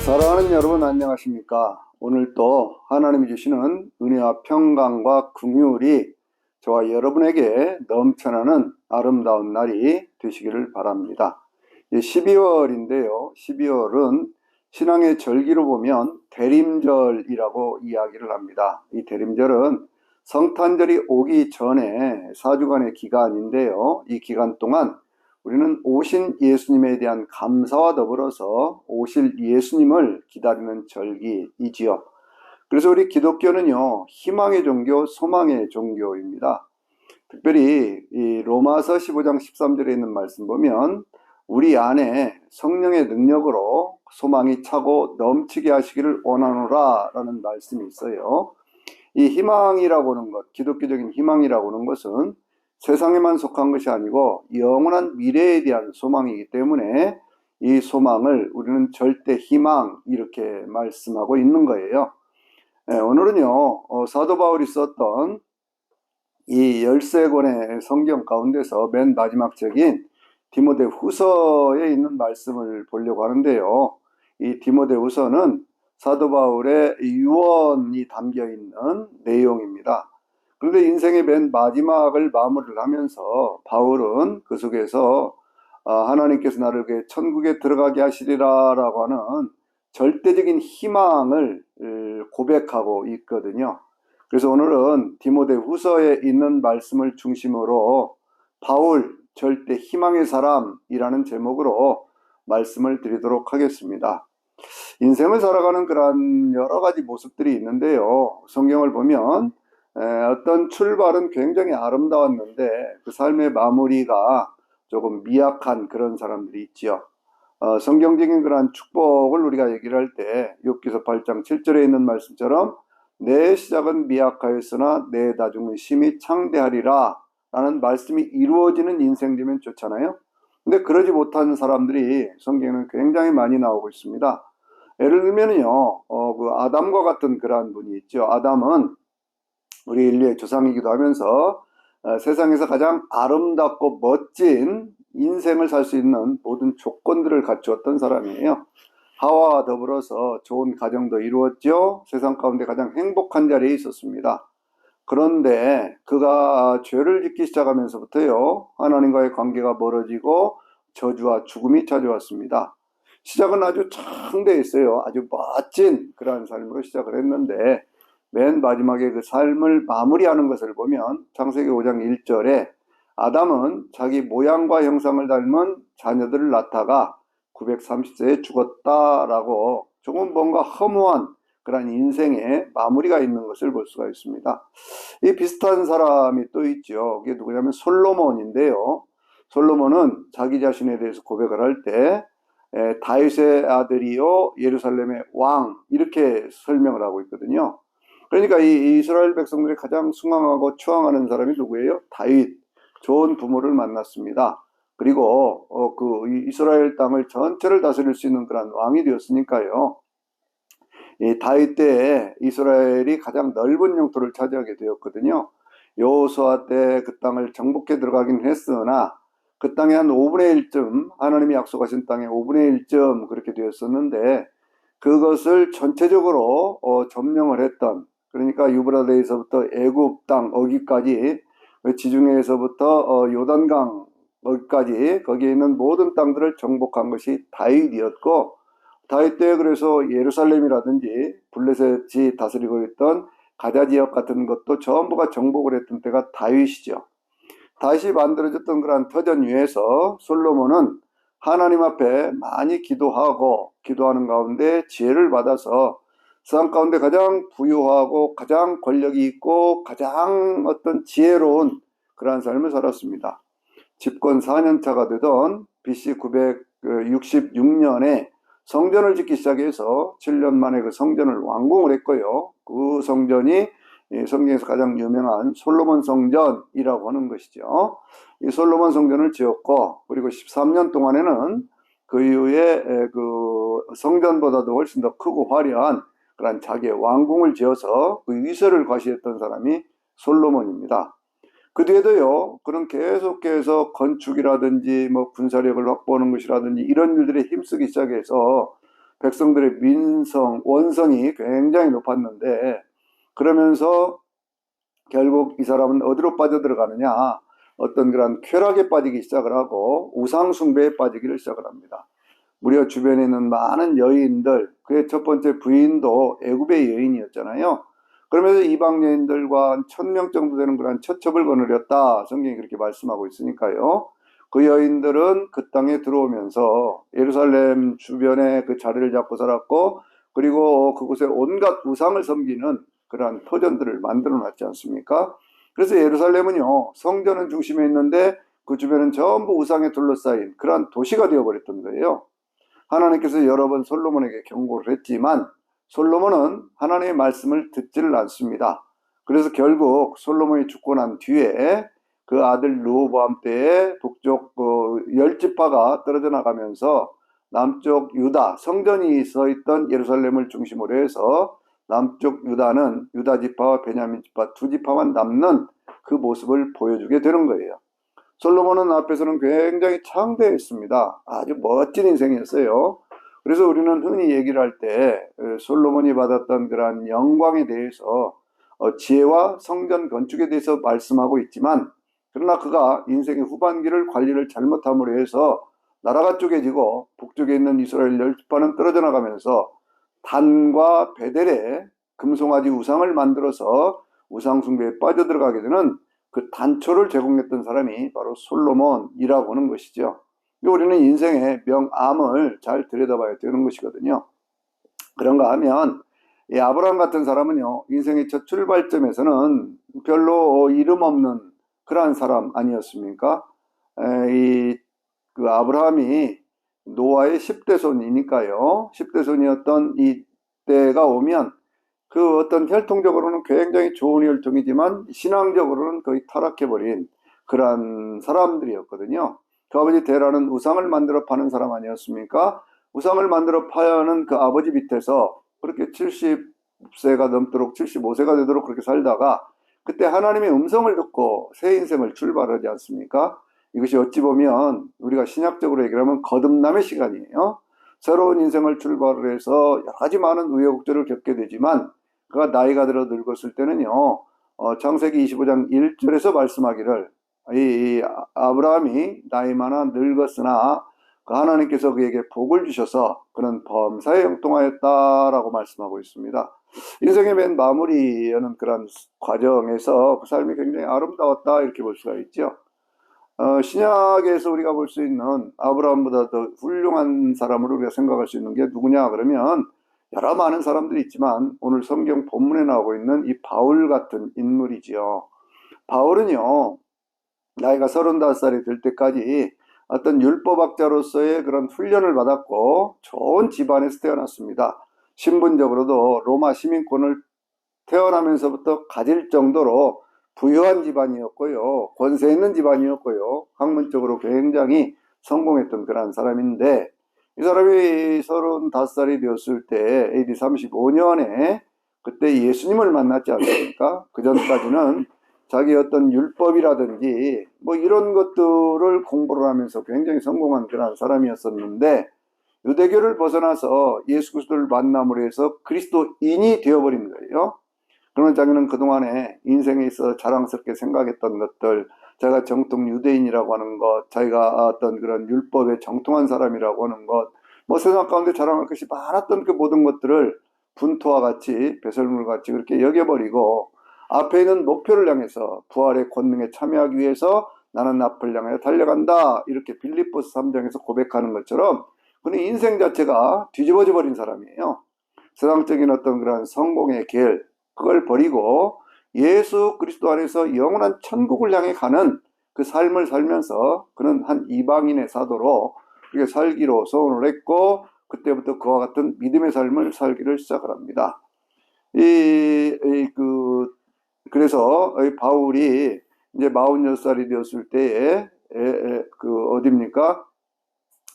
사랑하는 여러분 안녕하십니까? 오늘 또 하나님이 주시는 은혜와 평강과 긍휼이 저와 여러분에게 넘쳐나는 아름다운 날이 되시기를 바랍니다. 12월인데요. 12월은 신앙의 절기로 보면 대림절이라고 이야기를 합니다. 이 대림절은 성탄절이 오기 전에 4주간의 기간인데요. 이 기간 동안 우리는 오신 예수님에 대한 감사와 더불어서 오실 예수님을 기다리는 절기이지요. 그래서 우리 기독교는요, 희망의 종교, 소망의 종교입니다. 특별히 이 로마서 15장 13절에 있는 말씀 보면 우리 안에 성령의 능력으로 소망이 차고 넘치게 하시기를 원하노라 라는 말씀이 있어요. 이 희망이라고 하는 것, 기독교적인 희망이라고 하는 것은 세상에만 속한 것이 아니고 영원한 미래에 대한 소망이기 때문에 이 소망을 우리는 절대 희망 이렇게 말씀하고 있는 거예요. 오늘은요, 사도 바울이 썼던 이 13권의 성경 가운데서 맨 마지막 책인 디모데후서에 있는 말씀을 보려고 하는데요. 이 디모데후서는 사도 바울의 유언이 담겨 있는 내용입니다. 그런데 인생의 맨 마지막을 마무리를 하면서 바울은 그 속에서 하나님께서 나를 천국에 들어가게 하시리라 라고 하는 절대적인 희망을 고백하고 있거든요. 그래서 오늘은 디모데후서에 있는 말씀을 중심으로 바울 절대 희망의 사람이라는 제목으로 말씀을 드리도록 하겠습니다. 인생을 살아가는 그런 여러 가지 모습들이 있는데요. 성경을 보면 어떤 출발은 굉장히 아름다웠는데 그 삶의 마무리가 조금 미약한 그런 사람들이 있지요. 성경적인 그러한 축복을 우리가 얘기를 할 때 욥기서 8장 7절에 있는 말씀처럼 내 시작은 미약하였으나 내 나중은 심히 창대하리라 라는 말씀이 이루어지는 인생 되면 좋잖아요. 근데 그러지 못한 사람들이 성경에는 굉장히 많이 나오고 있습니다. 예를 들면요, 그 아담과 같은 그러한 분이 있죠. 아담은 우리 인류의 조상이기도 하면서 세상에서 가장 아름답고 멋진 인생을 살 수 있는 모든 조건들을 갖추었던 사람이에요. 하와와 더불어서 좋은 가정도 이루었죠. 세상 가운데 가장 행복한 자리에 있었습니다. 그런데 그가 죄를 짓기 시작하면서부터요, 하나님과의 관계가 멀어지고 저주와 죽음이 찾아왔습니다. 시작은 아주 창대했어요. 아주 멋진 그러한 삶으로 시작을 했는데 맨 마지막에 그 삶을 마무리하는 것을 보면 창세기 5장 1절에 아담은 자기 모양과 형상을 닮은 자녀들을 낳다가 930세에 죽었다라고 조금 뭔가 허무한 그런 인생의 마무리가 있는 것을 볼 수가 있습니다. 이 비슷한 사람이 또 있죠. 그게 누구냐면 솔로몬인데요. 솔로몬은 자기 자신에 대해서 고백을 할 때 다윗의 아들이요 예루살렘의 왕 이렇게 설명을 하고 있거든요. 그러니까 이 이스라엘 백성들이 가장 숭앙하고 추앙하는 사람이 누구예요? 다윗. 좋은 부모를 만났습니다. 그리고 그 이스라엘 땅을 전체를 다스릴 수 있는 그런 왕이 되었으니까요. 이 다윗 때에 이스라엘이 가장 넓은 영토를 차지하게 되었거든요. 여호수아 때 그 땅을 정복해 들어가긴 했으나 그 땅의 한 5분의 1쯤 하나님이 약속하신 땅의 5분의 1쯤 그렇게 되었었는데 그것을 전체적으로 점령을 했던, 그러니까 유브라데에서부터 애굽 땅 어기까지 지중해에서부터 요단강 어기까지 거기에 있는 모든 땅들을 정복한 것이 다윗이었고, 다윗 때 그래서 예루살렘이라든지 블레셋이 다스리고 있던 가자 지역 같은 것도 전부가 정복을 했던 때가 다윗이죠. 다시 만들어졌던 그러한 터전 위에서 솔로몬은 하나님 앞에 많이 기도하고 기도하는 가운데 지혜를 받아서 세상 가운데 가장 부유하고 가장 권력이 있고 가장 어떤 지혜로운 그러한 삶을 살았습니다. 집권 4년차가 되던 BC 966년에 성전을 짓기 시작해서 7년 만에 그 성전을 완공을 했고요. 그 성전이 성경에서 가장 유명한 솔로몬 성전이라고 하는 것이죠. 이 솔로몬 성전을 지었고, 그리고 13년 동안에는 그 이후에 그 성전보다도 훨씬 더 크고 화려한 그런 자기의 왕궁을 지어서 그 위세를 과시했던 사람이 솔로몬입니다. 그 뒤에도요, 그런 계속해서 건축이라든지 뭐 군사력을 확보하는 것이라든지 이런 일들에 힘쓰기 시작해서 백성들의 원성이 굉장히 높았는데, 그러면서 결국 이 사람은 어디로 빠져들어가느냐, 어떤 그런 쾌락에 빠지기 시작을 하고 우상숭배에 빠지기를 시작을 합니다. 무려 주변에 있는 많은 여인들, 그의 첫 번째 부인도 애굽의 여인이었잖아요. 그러면서 이방 여인들과 1000명 정도 되는 그런 처첩을 거느렸다, 성경이 그렇게 말씀하고 있으니까요. 그 여인들은 그 땅에 들어오면서 예루살렘 주변에 그 자리를 잡고 살았고, 그리고 그곳에 온갖 우상을 섬기는 그러한 터전들을 만들어 놨지 않습니까? 그래서 예루살렘은요, 성전은 중심에 있는데 그 주변은 전부 우상에 둘러싸인 그러한 도시가 되어버렸던 거예요. 하나님께서 여러 번 솔로몬에게 경고를 했지만 솔로몬은 하나님의 말씀을 듣지를 않습니다. 그래서 결국 솔로몬이 죽고 난 뒤에 그 아들 르호보암 때에 북쪽 열 지파가 떨어져 나가면서 남쪽 유다, 성전이 서 있던 예루살렘을 중심으로 해서 남쪽 유다는 유다 지파와 베냐민 지파 두 지파만 남는 그 모습을 보여주게 되는 거예요. 솔로몬은 앞에서는 굉장히 창대했습니다. 아주 멋진 인생이었어요. 그래서 우리는 흔히 얘기를 할 때 솔로몬이 받았던 그러한 영광에 대해서 지혜와 성전 건축에 대해서 말씀하고 있지만, 그러나 그가 인생의 후반기를 관리를 잘못함으로 해서 나라가 쪼개지고 북쪽에 있는 이스라엘 열 지파는 떨어져 나가면서 단과 베델에 금송아지 우상을 만들어서 우상 숭배에 빠져들어가게 되는 그 단초를 제공했던 사람이 바로 솔로몬이라고 하는 것이죠. 우리는 인생의 명암을 잘 들여다봐야 되는 것이거든요. 그런가 하면 이 아브라함 같은 사람은요, 인생의 첫 출발점에서는 별로 이름 없는 그러한 사람 아니었습니까? 그 아브라함이 노아의 10대 손이니까요. 10대 손이었던 이 때가 오면 그 어떤 혈통적으로는 굉장히 좋은 혈통이지만 신앙적으로는 거의 타락해버린 그러한 사람들이었거든요. 그 아버지 데라는 우상을 만들어 파는 사람 아니었습니까? 우상을 만들어 파는 그 아버지 밑에서 그렇게 70세가 넘도록 75세가 되도록 그렇게 살다가 그때 하나님의 음성을 듣고 새 인생을 출발하지 않습니까? 이것이 어찌 보면 우리가 신약적으로 얘기하면 거듭남의 시간이에요. 새로운 인생을 출발을 해서 여러 가지 많은 우여곡절을 겪게 되지만 그가 나이가 들어 늙었을 때는요, 창세기 25장 1절에서 말씀하기를 이 아브라함이 나이 많아 늙었으나 그 하나님께서 그에게 복을 주셔서 그는 범사에 형통하였다라고 말씀하고 있습니다. 인생의 맨 마무리하는 그런 과정에서 그 삶이 굉장히 아름다웠다 이렇게 볼 수가 있죠. 신약에서 우리가 볼 수 있는 아브라함보다 더 훌륭한 사람으로 우리가 생각할 수 있는 게 누구냐 그러면 여러 많은 사람들이 있지만 오늘 성경 본문에 나오고 있는 이 바울 같은 인물이지요. 바울은요, 나이가 35살이 될 때까지 어떤 율법학자로서의 그런 훈련을 받았고 좋은 집안에서 태어났습니다. 신분적으로도 로마 시민권을 태어나면서부터 가질 정도로 부유한 집안이었고요. 권세 있는 집안이었고요. 학문적으로 굉장히 성공했던 그런 사람인데, 이 사람이 35살이 되었을 때 AD 35년에 그때 예수님을 만났지 않습니까? 그 전까지는 자기 어떤 율법이라든지 뭐 이런 것들을 공부를 하면서 굉장히 성공한 그런 사람이었었는데, 유대교를 벗어나서 예수 그리스도를 만남으로 해서 그리스도인이 되어버린 거예요. 그러면 자기는 그동안에 인생에 있어 자랑스럽게 생각했던 것들, 자기가 정통 유대인이라고 하는 것, 자기가 어떤 그런 율법에 정통한 사람이라고 하는 것, 뭐 세상 가운데 자랑할 것이 많았던 그 모든 것들을 분토와 같이 배설물같이 그렇게 여겨버리고 앞에 있는 목표를 향해서 부활의 권능에 참여하기 위해서 나는 앞을 향하여 달려간다, 이렇게 빌립보서 3장에서 고백하는 것처럼 그는 인생 자체가 뒤집어져 버린 사람이에요. 세상적인 어떤 그런 성공의 길, 그걸 버리고 예수 그리스도 안에서 영원한 천국을 향해 가는 그 삶을 살면서 그는 한 이방인의 사도로 이렇게 살기로 소원을 했고, 그때부터 그와 같은 믿음의 삶을 살기를 시작을 합니다. 그래서 바울이 이제 46살이 되었을 때에 어딥니까?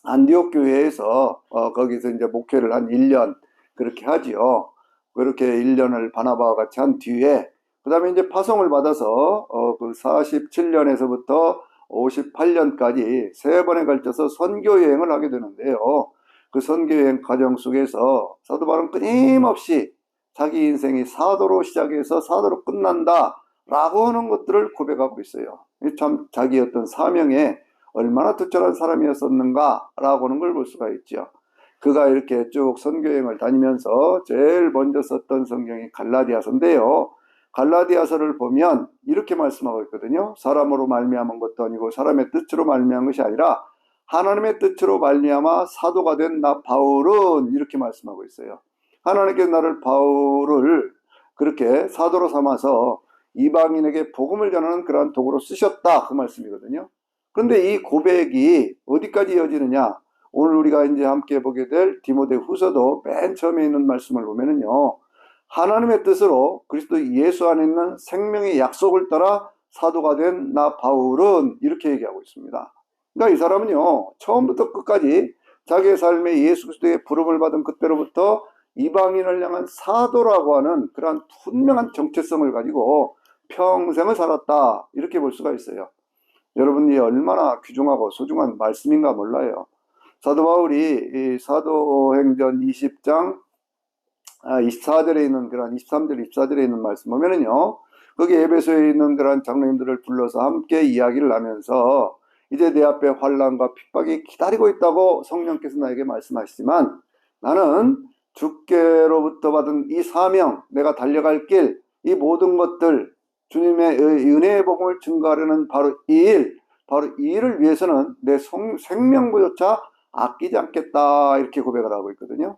안디옥 교회에서 거기서 이제 목회를 한 1년 그렇게 하지요. 그렇게 1년을 바나바와 같이 한 뒤에 그 다음에 이제 파송을 받아서 그 47년에서부터 58년까지 세 번에 걸쳐서 선교 여행을 하게 되는데요. 그 선교여행 과정 속에서 사도 바울은 끊임없이 자기 인생이 사도로 시작해서 사도로 끝난다 라고 하는 것들을 고백하고 있어요. 참 자기 어떤 사명에 얼마나 투철한 사람이었었는가 라고 하는 걸 볼 수가 있죠. 그가 이렇게 쭉 선교여행을 다니면서 제일 먼저 썼던 성경이 갈라디아서인데요. 갈라디아서를 보면 이렇게 말씀하고 있거든요. 사람으로 말미암은 것도 아니고 사람의 뜻으로 말미암은 것이 아니라 하나님의 뜻으로 말미암아 사도가 된 나 바울은 이렇게 말씀하고 있어요. 하나님께서 나를 바울을 그렇게 사도로 삼아서 이방인에게 복음을 전하는 그러한 도구로 쓰셨다 그 말씀이거든요. 그런데 이 고백이 어디까지 이어지느냐? 오늘 우리가 이제 함께 보게 될 디모데후서도 맨 처음에 있는 말씀을 보면은요. 하나님의 뜻으로 그리스도 예수 안에 있는 생명의 약속을 따라 사도가 된 나 바울은 이렇게 얘기하고 있습니다. 그러니까 이 사람은요. 처음부터 끝까지 자기의 삶에 예수 그리스도의 부름을 받은 그때로부터 이방인을 향한 사도라고 하는 그러한 분명한 정체성을 가지고 평생을 살았다. 이렇게 볼 수가 있어요. 여러분이 얼마나 귀중하고 소중한 말씀인가 몰라요. 사도 바울이 이 사도행전 20장 24절에 있는 그런 23절 24절에 있는 말씀 보면은요. 거기 에베소에 있는 그런 장로님들을 불러서 함께 이야기를 하면서 이제 내 앞에 환난과 핍박이 기다리고 있다고 성령께서 나에게 말씀하시지만 나는 주께로부터 받은 이 사명, 내가 달려갈 길, 이 모든 것들 주님의 은혜의 복음을 증거하려는 바로 이 일을 위해서는 내 생명보조차 아끼지 않겠다 이렇게 고백을 하고 있거든요.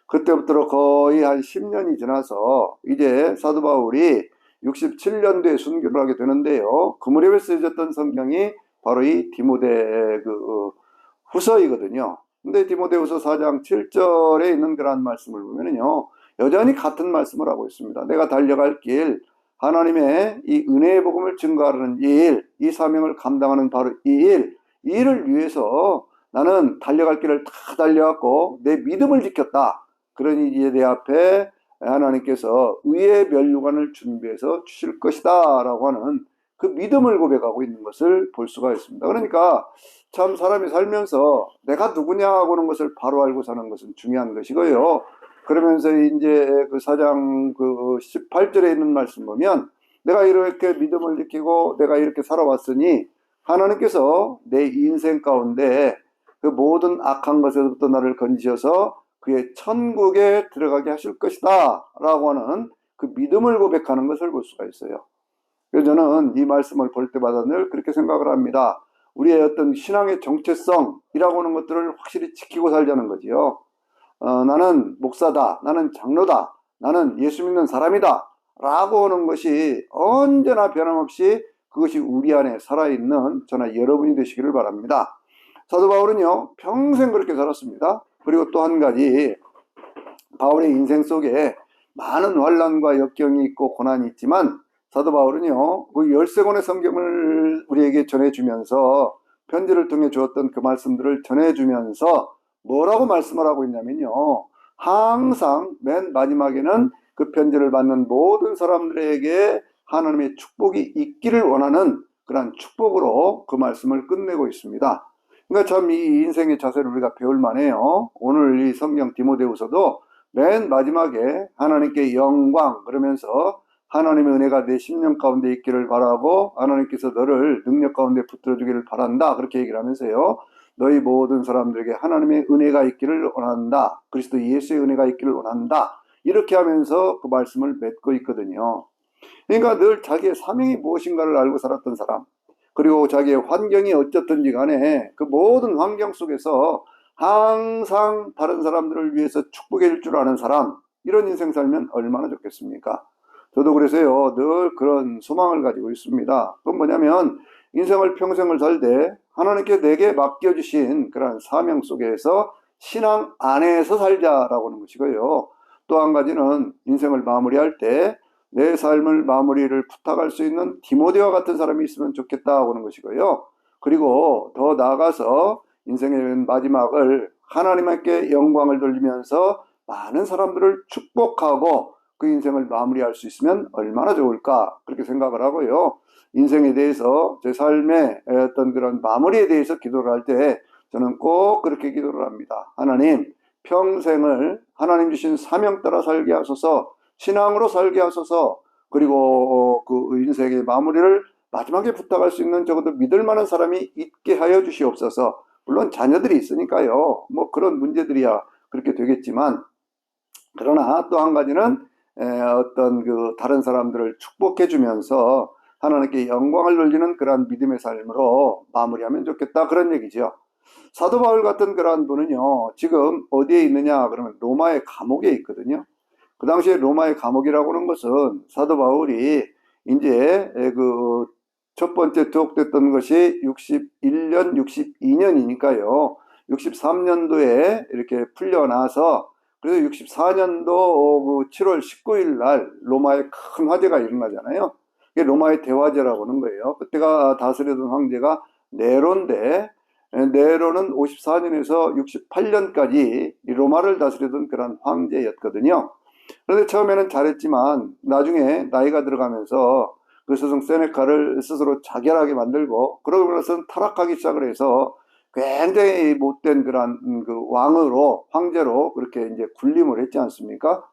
그때부터 거의 한 10년이 지나서 이제 사도 바울이 67년도에 순교를 하게 되는데요. 그 무렵에 쓰여졌던 성경이 바로 이 디모데 후서이거든요. 근데 디모데후서 4장 7절에 있는 그런 말씀을 보면은요. 여전히 같은 말씀을 하고 있습니다. 내가 달려갈 길, 하나님의 이 은혜의 복음을 증거하는 이 일, 이 사명을 감당하는 바로 이 일을 위해서 나는 달려갈 길을 다 달려왔고 내 믿음을 지켰다. 그러니 이제 내 앞에 하나님께서 의의 면류관을 준비해서 주실 것이다 라고 하는 그 믿음을 고백하고 있는 것을 볼 수가 있습니다. 그러니까 참 사람이 살면서 내가 누구냐 하는 것을 바로 알고 사는 것은 중요한 것이고요. 그러면서 이제 그 4장 그 18절에 있는 말씀 보면 내가 이렇게 믿음을 지키고 내가 이렇게 살아왔으니 하나님께서 내 인생 가운데 그 모든 악한 것에서부터 나를 건지셔서 그의 천국에 들어가게 하실 것이다 라고 하는 그 믿음을 고백하는 것을 볼 수가 있어요. 그래서 저는 이 말씀을 볼 때마다 늘 그렇게 생각을 합니다. 우리의 어떤 신앙의 정체성이라고 하는 것들을 확실히 지키고 살자는 거지요. 나는 목사다, 나는 장로다, 나는 예수 믿는 사람이다 라고 하는 것이 언제나 변함없이 그것이 우리 안에 살아있는 저나 여러분이 되시기를 바랍니다. 사도 바울은요 평생 그렇게 살았습니다. 그리고 또 한 가지 바울의 인생 속에 많은 환난과 역경이 있고 고난이 있지만 사도 바울은요 그 13권의 성경을 우리에게 전해주면서 편지를 통해 주었던 그 말씀들을 전해주면서 뭐라고 말씀을 하고 있냐면요 항상 맨 마지막에는 그 편지를 받는 모든 사람들에게 하나님의 축복이 있기를 원하는 그런 축복으로 그 말씀을 끝내고 있습니다. 그러니까 참 이 인생의 자세를 우리가 배울 만해요. 오늘 이 성경 디모데후서도 맨 마지막에 하나님께 영광 그러면서 하나님의 은혜가 내 심령 가운데 있기를 바라고 하나님께서 너를 능력 가운데 붙들어 주기를 바란다 그렇게 얘기를 하면서요. 너희 모든 사람들에게 하나님의 은혜가 있기를 원한다. 그리스도 예수의 은혜가 있기를 원한다. 이렇게 하면서 그 말씀을 맺고 있거든요. 그러니까 늘 자기의 사명이 무엇인가를 알고 살았던 사람 그리고 자기의 환경이 어쨌든지 간에 그 모든 환경 속에서 항상 다른 사람들을 위해서 축복해 줄 아는 사람 이런 인생 살면 얼마나 좋겠습니까? 저도 그래서요 늘 그런 소망을 가지고 있습니다. 그건 뭐냐면 인생을 평생을 살되 하나님께 내게 맡겨주신 그런 사명 속에서 신앙 안에서 살자라고 하는 것이고요. 또 한 가지는 인생을 마무리할 때 내 삶을 마무리를 부탁할 수 있는 디모데와 같은 사람이 있으면 좋겠다고 하는 것이고요. 그리고 더 나아가서 인생의 마지막을 하나님께 영광을 돌리면서 많은 사람들을 축복하고 그 인생을 마무리할 수 있으면 얼마나 좋을까 그렇게 생각을 하고요. 인생에 대해서 제 삶의 어떤 그런 마무리에 대해서 기도를 할 때 저는 꼭 그렇게 기도를 합니다. 하나님, 평생을 하나님 주신 사명 따라 살게 하소서, 신앙으로 살게 하소서, 그리고 그 인생의 마무리를 마지막에 부탁할 수 있는 적어도 믿을 만한 사람이 있게 하여 주시옵소서. 물론 자녀들이 있으니까요. 뭐 그런 문제들이야 그렇게 되겠지만, 그러나 또 한 가지는 어떤 그 다른 사람들을 축복해 주면서 하나님께 영광을 돌리는 그러한 믿음의 삶으로 마무리하면 좋겠다, 그런 얘기죠. 사도 바울 같은 그러한 분은요, 지금 어디에 있느냐 그러면 로마의 감옥에 있거든요. 그 당시에 로마의 감옥이라고 하는 것은 사도 바울이 이제 그 첫 번째 투옥됐던 것이 61년, 62년이니까요. 63년도에 이렇게 풀려나서, 그래서 64년도 그 7월 19일 날 로마에 큰 화재가 일어나잖아요. 이게 로마의 대화재라고 하는 거예요. 그때가 다스리던 황제가 네로인데, 네로는 54년에서 68년까지 로마를 다스리던 그런 황제였거든요. 그런데 처음에는 잘했지만 나중에 나이가 들어가면서 그 스승 세네카를 스스로 자결하게 만들고, 그러고 나서는 타락하기 시작을 해서 굉장히 못된 그런 그 왕으로, 황제로 그렇게 이제 군림을 했지 않습니까?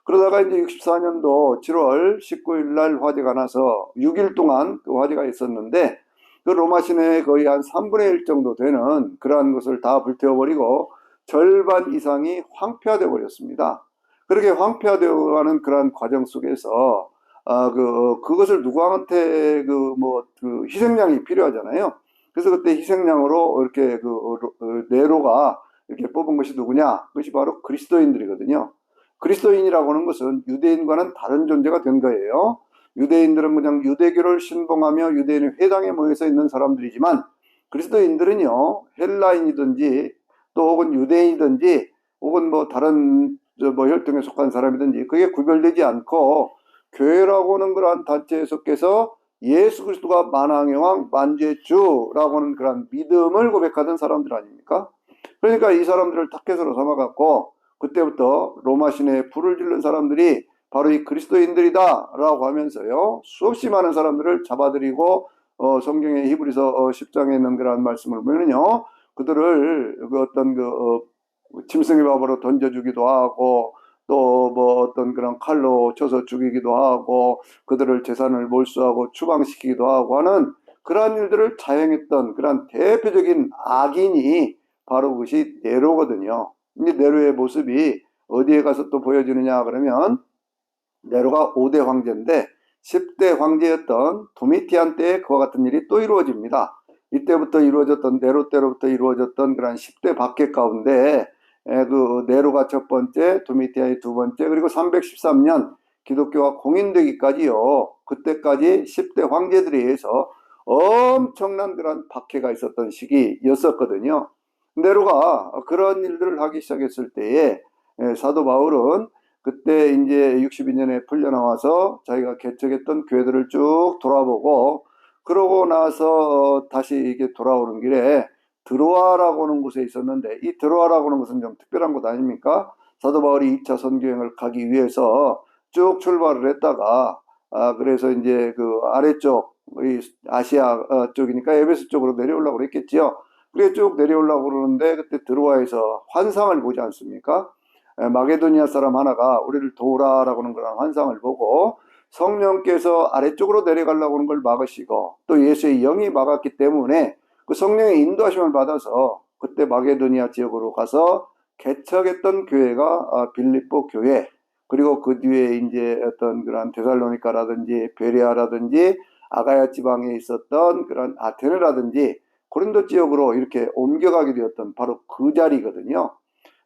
그러다가 이제 64년도 7월 19일 날 화재가 나서 6일 동안 그 화재가 있었는데, 그 로마 시내의 거의 한 3분의 1 정도 되는 그러한 것을 다 불태워버리고 절반 이상이 황폐화되어 버렸습니다. 그렇게 황폐화되어 가는 그러한 과정 속에서 그것을 누구한테 그 희생양이 필요하잖아요. 그래서 그때 희생양으로 이렇게 네로가 이렇게 뽑은 것이 누구냐? 그것이 바로 그리스도인들이거든요. 그리스도인이라고 하는 것은 유대인과는 다른 존재가 된 거예요. 유대인들은 그냥 유대교를 신봉하며 유대인의 회당에 모여서 있는 사람들이지만, 그리스도인들은요, 헬라인이든지 또 혹은 유대인이든지 혹은 뭐 다른 뭐 혈통에 속한 사람이든지 그게 구별되지 않고 교회라고 하는 그러한 단체에 속해서 예수 그리스도가 만왕의 왕 만주의 주라고 하는 그런 믿음을 고백하던 사람들 아닙니까? 그러니까 이 사람들을 타켓으로 삼아갖고 그때부터 로마 시내에 불을 지른 사람들이 바로 이 그리스도인들이다 라고 하면서요, 수없이 많은 사람들을 잡아들이고 성경의 히브리서 10장에 있는 그런 말씀을 보면요, 그들을 그 어떤 짐승의 밥으로 던져주기도 하고 또 뭐 어떤 그런 칼로 쳐서 죽이기도 하고 그들을 재산을 몰수하고 추방시키기도 하고 하는 그러한 일들을 자행했던 그런 대표적인 악인이 바로 그것이 네로거든요. 이 네로의 모습이 어디에 가서 또 보여지느냐 그러면, 네로가 5대 황제인데 10대 황제였던 도미티안 때에 그와 같은 일이 또 이루어집니다. 이때부터 이루어졌던, 네로 때로부터 이루어졌던 그런 10대 박해 가운데 그 네로가 첫 번째, 도미티안이 두 번째, 그리고 313년 기독교가 공인되기까지요, 그때까지 10대 황제들에 의해서 엄청난 그런 박해가 있었던 시기였었거든요. 네로가 그런 일들을 하기 시작했을 때에 사도 바울은 그때 이제 62년에 풀려나와서 자기가 개척했던 교회들을 쭉 돌아보고, 그러고 나서 다시 이게 돌아오는 길에 드로아라고 하는 곳에 있었는데, 이 드로아라고 하는 곳은 좀 특별한 곳 아닙니까? 사도 바울이 2차 선교행을 가기 위해서 쭉 출발을 했다가 그래서 이제 그 아래쪽 아시아 쪽이니까 에베소 쪽으로 내려오려고 그랬겠지요. 그래 쭉 내려오려고 그러는데 그때 드로아에서 환상을 보지 않습니까? 마게도니아 사람 하나가 우리를 도우라라고 하는 그런 환상을 보고 성령께서 아래쪽으로 내려가려고 하는 걸 막으시고 또 예수의 영이 막았기 때문에 그 성령의 인도하심을 받아서 그때 마게도니아 지역으로 가서 개척했던 교회가 빌립보 교회, 그리고 그 뒤에 이제 어떤 그런 데살로니카라든지 베레아라든지 아가야 지방에 있었던 그런 아테네라든지 고린도 지역으로 이렇게 옮겨가게 되었던 바로 그 자리거든요.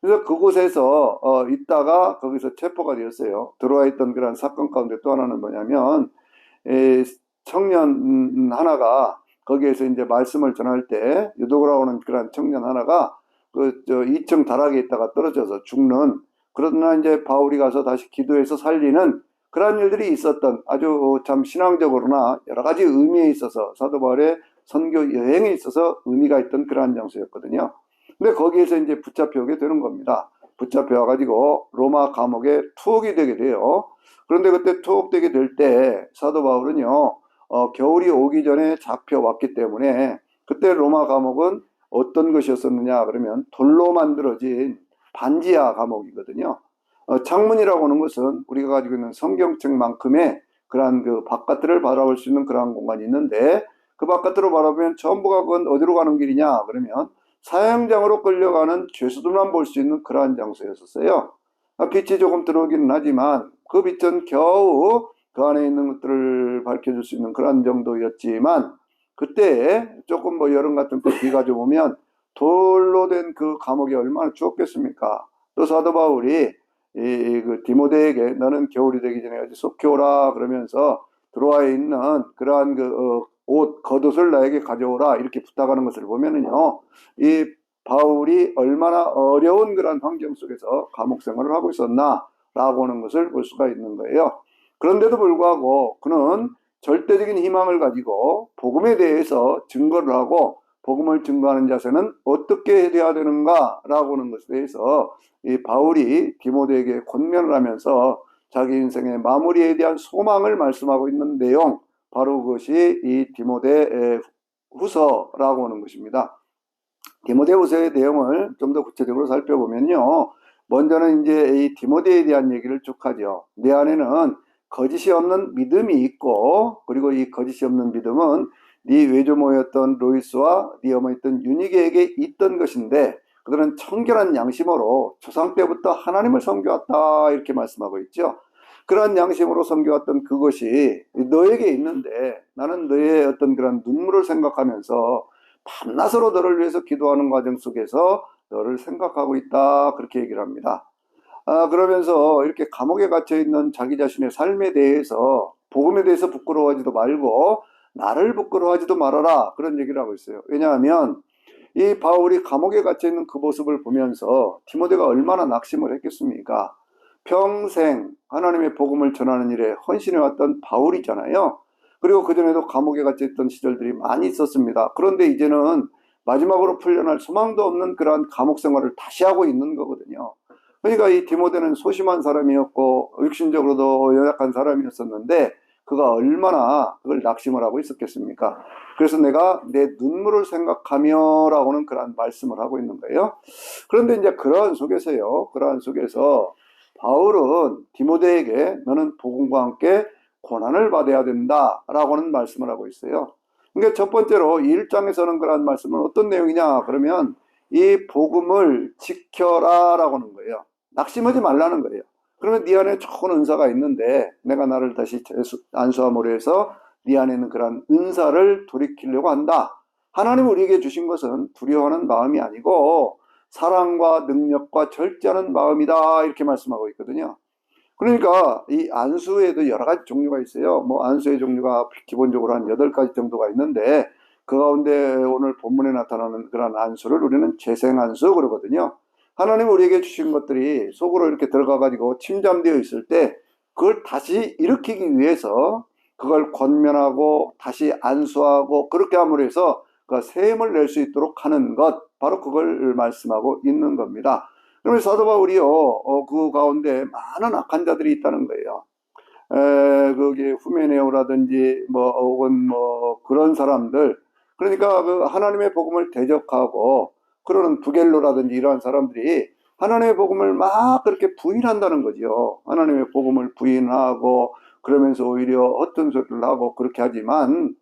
그래서 그곳에서 있다가 거기서 체포가 되었어요. 들어와 있던 그런 사건 가운데 또 하나는 뭐냐면, 청년 하나가 거기에서 이제 말씀을 전할 때 유도그라고 하는 그런 청년 하나가 그 2층 다락에 있다가 떨어져서 죽는, 그러나 이제 바울이 가서 다시 기도해서 살리는 그런 일들이 있었던, 아주 참 신앙적으로나 여러 가지 의미에 있어서 사도 바울의 선교 여행에 있어서 의미가 있던 그러한 장소였거든요. 근데 거기에서 이제 붙잡혀오게 되는 겁니다. 붙잡혀가지고 로마 감옥에 투옥이 되게 돼요. 그런데 그때 투옥되게 될 때 사도 바울은요, 겨울이 오기 전에 잡혀왔기 때문에 그때 로마 감옥은 어떤 것이었었느냐 그러면 돌로 만들어진 반지하 감옥이거든요. 창문이라고 하는 것은 우리가 가지고 있는 성경책만큼의 그러한 그 바깥을 바라볼 수 있는 그러한 공간이 있는데, 그 바깥으로 바라보면 전부가 그건 어디로 가는 길이냐 그러면 사형장으로 끌려가는 죄수들만 볼 수 있는 그러한 장소였었어요. 빛이 조금 들어오기는 하지만 그 빛은 겨우 그 안에 있는 것들을 밝혀줄 수 있는 그런 정도였지만, 그때 조금 뭐 여름 같은 때 비가 좀 오면 돌로 된 그 감옥이 얼마나 추웠겠습니까? 또 사도 바울이 그 디모데에게 너는 겨울이 되기 전에 어디 속히 오라 그러면서 들어와에 있는 그러한 그 옷, 겉옷을 나에게 가져오라 이렇게 부탁하는 것을 보면은요, 이 바울이 얼마나 어려운 그런 환경 속에서 감옥 생활을 하고 있었나라고 하는 것을 볼 수가 있는 거예요. 그런데도 불구하고 그는 절대적인 희망을 가지고 복음에 대해서 증거를 하고, 복음을 증거하는 자세는 어떻게 해야 되는가라고 하는 것에 대해서 이 바울이 디모데에게 권면을 하면서 자기 인생의 마무리에 대한 소망을 말씀하고 있는 내용, 바로 그것이 이 디모데 후서라고 하는 것입니다. 디모데 후서의 내용을 좀 더 구체적으로 살펴보면요, 먼저는 이제 이 디모데에 대한 얘기를 쭉 하죠. 내 안에는 거짓이 없는 믿음이 있고, 그리고 이 거짓이 없는 믿음은 네 외조모였던 로이스와 네 어머니였던 유니게에게 있던 것인데, 그들은 청결한 양심으로 조상 때부터 하나님을 섬겨왔다 이렇게 말씀하고 있죠. 그러한 양심으로 섬겨왔던 그것이 너에게 있는데, 나는 너의 어떤 그런 눈물을 생각하면서 밤낮으로 너를 위해서 기도하는 과정 속에서 너를 생각하고 있다 그렇게 얘기를 합니다. 그러면서 이렇게 감옥에 갇혀 있는 자기 자신의 삶에 대해서, 복음에 대해서 부끄러워하지도 말고 나를 부끄러워하지도 말아라 그런 얘기를 하고 있어요. 왜냐하면 이 바울이 감옥에 갇혀 있는 그 모습을 보면서 디모데가 얼마나 낙심을 했겠습니까? 평생 하나님의 복음을 전하는 일에 헌신해왔던 바울이잖아요. 그리고 그전에도 감옥에 갇혀 있던 시절들이 많이 있었습니다. 그런데 이제는 마지막으로 풀려날 소망도 없는 그러한 감옥 생활을 다시 하고 있는 거거든요. 그러니까 이 디모데는 소심한 사람이었고 육신적으로도 연약한 사람이었었는데, 그가 얼마나 그걸 낙심을 하고 있었겠습니까? 그래서 내가 내 눈물을 생각하며 라고는 그러한 말씀을 하고 있는 거예요. 그런데 이제 그러한 속에서 바울은 디모데에게 너는 복음과 함께 고난을 받아야 된다라고는 말씀을 하고 있어요. 그러니까 첫 번째로 이 1장에서는 그러한 말씀은 어떤 내용이냐 그러면 이 복음을 지켜라라고 하는 거예요. 낙심하지 말라는 거예요. 그러면 네 안에 좋은 은사가 있는데 내가 나를 다시 안수함으로 해서 네 안에 있는 그런 은사를 돌이키려고 한다. 하나님 우리에게 주신 것은 두려워하는 마음이 아니고 사랑과 능력과 절제하는 마음이다 이렇게 말씀하고 있거든요. 그러니까 이 안수에도 여러 가지 종류가 있어요. 뭐 안수의 종류가 기본적으로 한 8가지 정도가 있는데, 그 가운데 오늘 본문에 나타나는 그런 안수를 우리는 재생안수 그러거든요. 하나님 우리에게 주신 것들이 속으로 이렇게 들어가 가지고 침잠되어 있을 때 그걸 다시 일으키기 위해서 그걸 권면하고 다시 안수하고 그렇게 함으로 해서 그 새 힘을 낼 수 있도록 하는 것, 바로 그걸 말씀하고 있는 겁니다. 그러면 사도 바울이요, 그 가운데 많은 악한 자들이 있다는 거예요. 그게 후메네오라든지 혹은 그런 사람들, 그러니까 그 하나님의 복음을 대적하고 그러는 부겔로라든지 이러한 사람들이 하나님의 복음을 막 그렇게 부인한다는 거죠. 하나님의 복음을 부인하고 그러면서 오히려 헛된 소리를 하고 그렇게 하지만,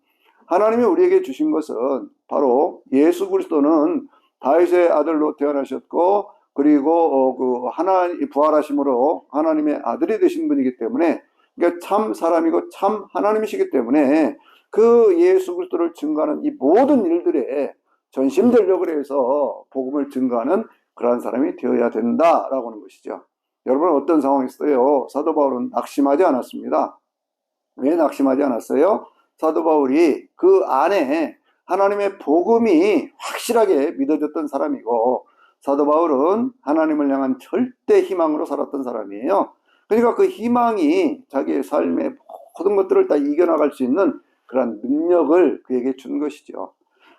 하나님이 우리에게 주신 것은 바로 예수 그리스도는 다윗의 아들로 태어나셨고, 그리고 그 하나님 부활하심으로 하나님의 아들이 되신 분이기 때문에, 그러니까 참 사람이고 참 하나님이시기 때문에 그 예수 그리스도를 증거하는 이 모든 일들에 전심전력을 해서 복음을 증거하는 그러한 사람이 되어야 된다라고 하는 것이죠. 여러분 어떤 상황이었어요? 사도 바울은 낙심하지 않았습니다. 왜 낙심하지 않았어요? 사도 바울이 그 안에 하나님의 복음이 확실하게 믿어졌던 사람이고, 사도 바울은 하나님을 향한 절대 희망으로 살았던 사람이에요. 그러니까 그 희망이 자기의 삶의 모든 것들을 다 이겨나갈 수 있는 그런 능력을 그에게 준 것이죠.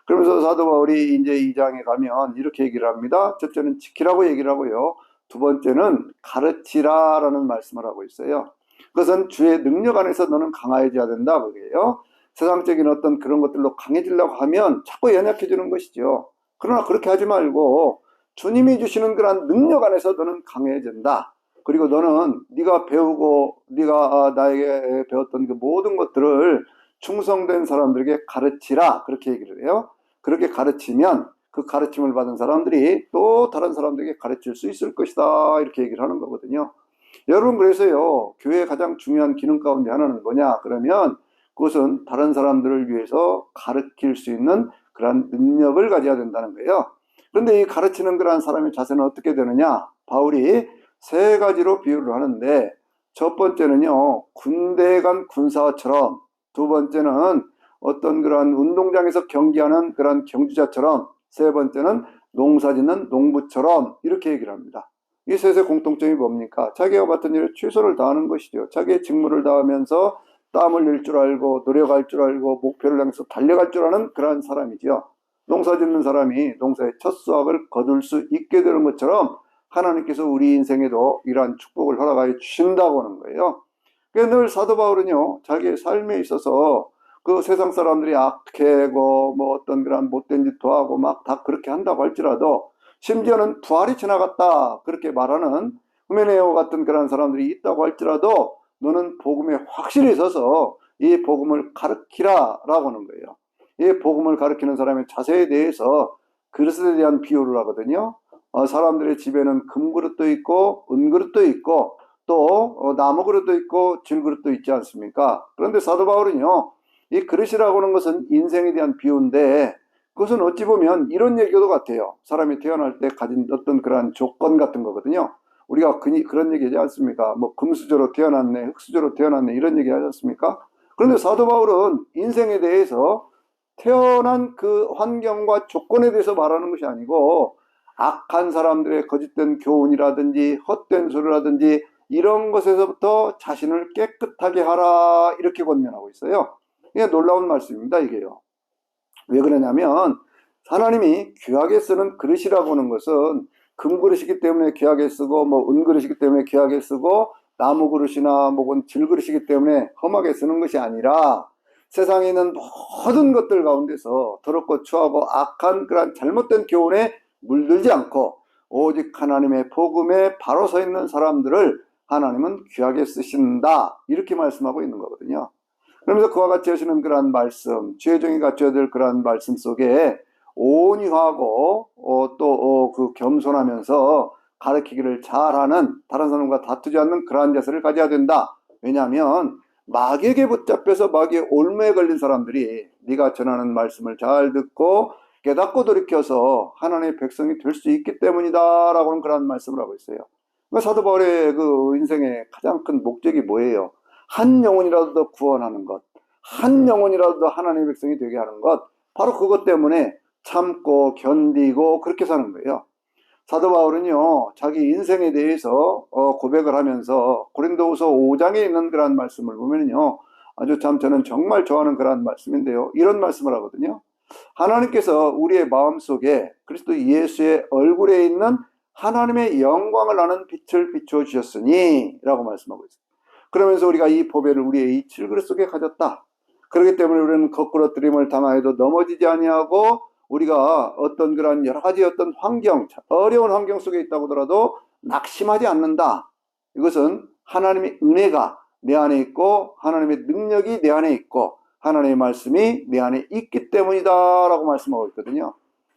그러면서 사도 바울이 이제 2장에 가면 이렇게 얘기를 합니다. 첫째는 지키라고 얘기를 하고요. 두 번째는 가르치라라는 말씀을 하고 있어요. 그것은 주의 능력 안에서 너는 강해져야 된다 그게요. 세상적인 어떤 그런 것들로 강해지려고 하면 자꾸 연약해지는 것이죠. 그러나 그렇게 하지 말고 주님이 주시는 그러한 능력 안에서 너는 강해진다. 그리고 너는 네가 배우고 네가 나에게 배웠던 그 모든 것들을 충성된 사람들에게 가르치라. 그렇게 얘기를 해요. 그렇게 가르치면 그 가르침을 받은 사람들이 또 다른 사람들에게 가르칠 수 있을 것이다. 이렇게 얘기를 하는 거거든요. 여러분, 그래서요, 교회의 가장 중요한 기능 가운데 하나는 뭐냐? 그러면 그것은 다른 사람들을 위해서 가르칠 수 있는 그러한 능력을 가져야 된다는 거예요. 그런데 이 가르치는 그러한 사람의 자세는 어떻게 되느냐? 바울이 세 가지로 비유를 하는데, 첫 번째는요, 군대에 간 군사처럼, 두 번째는 어떤 그러한 운동장에서 경기하는 그러한 경주자처럼, 세 번째는 농사 짓는 농부처럼 이렇게 얘기를 합니다. 이 셋의 공통점이 뭡니까? 자기가 맡은 일에 최선을 다하는 것이죠. 자기의 직무를 다하면서 땀을 흘릴 줄 알고 노력할 줄 알고 목표를 향해서 달려갈 줄 아는 그러한 사람이죠. 농사 짓는 사람이 농사의 첫 수확을 거둘 수 있게 되는 것처럼 하나님께서 우리 인생에도 이러한 축복을 허락하여 주신다고 하는 거예요. 그래서 늘 사도 바울은요, 자기의 삶에 있어서 그 세상 사람들이 악해고 뭐 어떤 그런 못된 짓도 하고 막 다 그렇게 한다고 할지라도, 심지어는 부활이 지나갔다 그렇게 말하는 후메네오 같은 그런 사람들이 있다고 할지라도 너는 복음에 확실히 서서 이 복음을 가르치라라고 하는 거예요. 이 복음을 가르치는 사람의 자세에 대해서 그릇에 대한 비유를 하거든요. 사람들의 집에는 금그릇도 있고 은그릇도 있고 또 나무 그릇도 있고 질그릇도 있지 않습니까? 그런데 사도 바울은요, 이 그릇이라고 하는 것은 인생에 대한 비유인데 그것은 어찌 보면 이런 얘기도 같아요. 사람이 태어날 때 가진 어떤 그러한 조건 같은 거거든요. 우리가 그런 얘기 하지 않습니까? 뭐 금수저로 태어났네, 흙수저로 태어났네, 이런 얘기 하지 않습니까? 그런데 사도 바울은 인생에 대해서 태어난 그 환경과 조건에 대해서 말하는 것이 아니고 악한 사람들의 거짓된 교훈이라든지 헛된 소리라든지 이런 것에서부터 자신을 깨끗하게 하라, 이렇게 권면하고 있어요. 이게 놀라운 말씀입니다, 이게요. 왜 그러냐면 하나님이 귀하게 쓰는 그릇이라고 하는 것은 금그릇이기 때문에 귀하게 쓰고 뭐 은그릇이기 때문에 귀하게 쓰고 나무 그릇이나 혹은 질그릇이기 때문에 험하게 쓰는 것이 아니라 세상에 있는 모든 것들 가운데서 더럽고 추하고 악한 그런 잘못된 교훈에 물들지 않고 오직 하나님의 복음에 바로 서 있는 사람들을 하나님은 귀하게 쓰신다, 이렇게 말씀하고 있는 거거든요. 그러면서 그와 같이 하시는 그러한 말씀, 죄종이 갖춰야 될 그러한 말씀 속에 온유하고 또 그 겸손하면서 가르치기를 잘하는, 다른 사람과 다투지 않는 그러한 자세를 가져야 된다. 왜냐하면 마귀에게 붙잡혀서 마귀의 올무에 걸린 사람들이 네가 전하는 말씀을 잘 듣고 깨닫고 돌이켜서 하나님의 백성이 될 수 있기 때문이다 라고 하는 그런 말씀을 하고 있어요. 그러니까 사도 바울의 그 인생의 가장 큰 목적이 뭐예요? 한 영혼이라도 더 구원하는 것, 한 영혼이라도 더 하나님의 백성이 되게 하는 것, 바로 그것 때문에 참고 견디고 그렇게 사는 거예요. 사도 바울은요, 자기 인생에 대해서 고백을 하면서 고린도후서 5장에 있는 그런 말씀을 보면요, 아주 참 저는 정말 좋아하는 그런 말씀인데요, 이런 말씀을 하거든요. 하나님께서 우리의 마음속에 그리스도 예수의 얼굴에 있는 하나님의 영광을 아는 빛을 비추어 주셨으니 라고 말씀하고 있습니다. 그러면서 우리가 이 보배를 우리의 이 질그릇 속에 가졌다. 그렇기 때문에 우리는 거꾸러뜨림을 당하여도 넘어지지 아니하고 우리가 어떤 그런 여러 가지 어떤 환경, 어려운 환경 속에 있다고 하더라도 낙심하지 않는다. 이것은 하나님의 은혜가 내 안에 있고 하나님의 능력이 내 안에 있고 하나님의 말씀이 내 안에 있기 때문이다 라고 말씀하고 있거든요.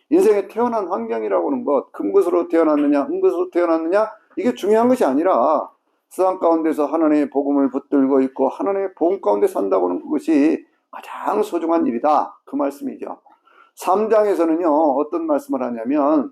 인생에 태어난 환경이라고 하는 것, 금것으로 태어났느냐 은것으로 태어났느냐 이게 중요한 것이 아니라 세상 가운데서 하나님의 복음을 붙들고 있고 하나님의 복음 가운데 산다고 하는 그것이 가장 소중한 일이다, 그 말씀이죠. 3장에서는요 어떤 말씀을 하냐면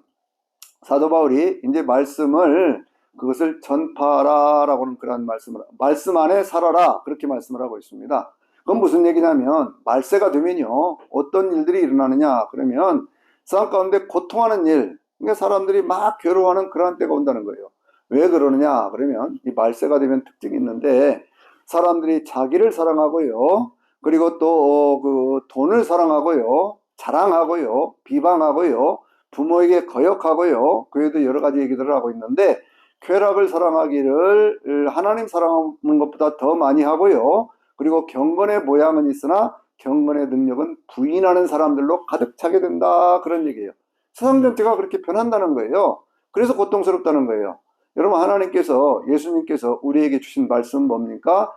사도 바울이 이제 말씀을 그것을 전파하라 라고 하는 그런 말씀을, 말씀 안에 살아라, 그렇게 말씀을 하고 있습니다. 그건 무슨 얘기냐면 말세가 되면요 어떤 일들이 일어나느냐 그러면 세상 가운데 고통하는 일, 그러니까 사람들이 막 괴로워하는 그런 때가 온다는 거예요. 왜 그러느냐 그러면 이 말세가 되면 특징이 있는데 사람들이 자기를 사랑하고요, 그리고 또 그 돈을 사랑하고요, 자랑하고요, 비방하고요, 부모에게 거역하고요, 그 외에도 여러 가지 얘기들을 하고 있는데 쾌락을 사랑하기를 하나님 사랑하는 것보다 더 많이 하고요, 그리고 경건의 모양은 있으나 경건의 능력은 부인하는 사람들로 가득 차게 된다, 그런 얘기예요. 세상 전체가 그렇게 변한다는 거예요. 그래서 고통스럽다는 거예요. 여러분, 하나님께서, 예수님께서 우리에게 주신 말씀 뭡니까?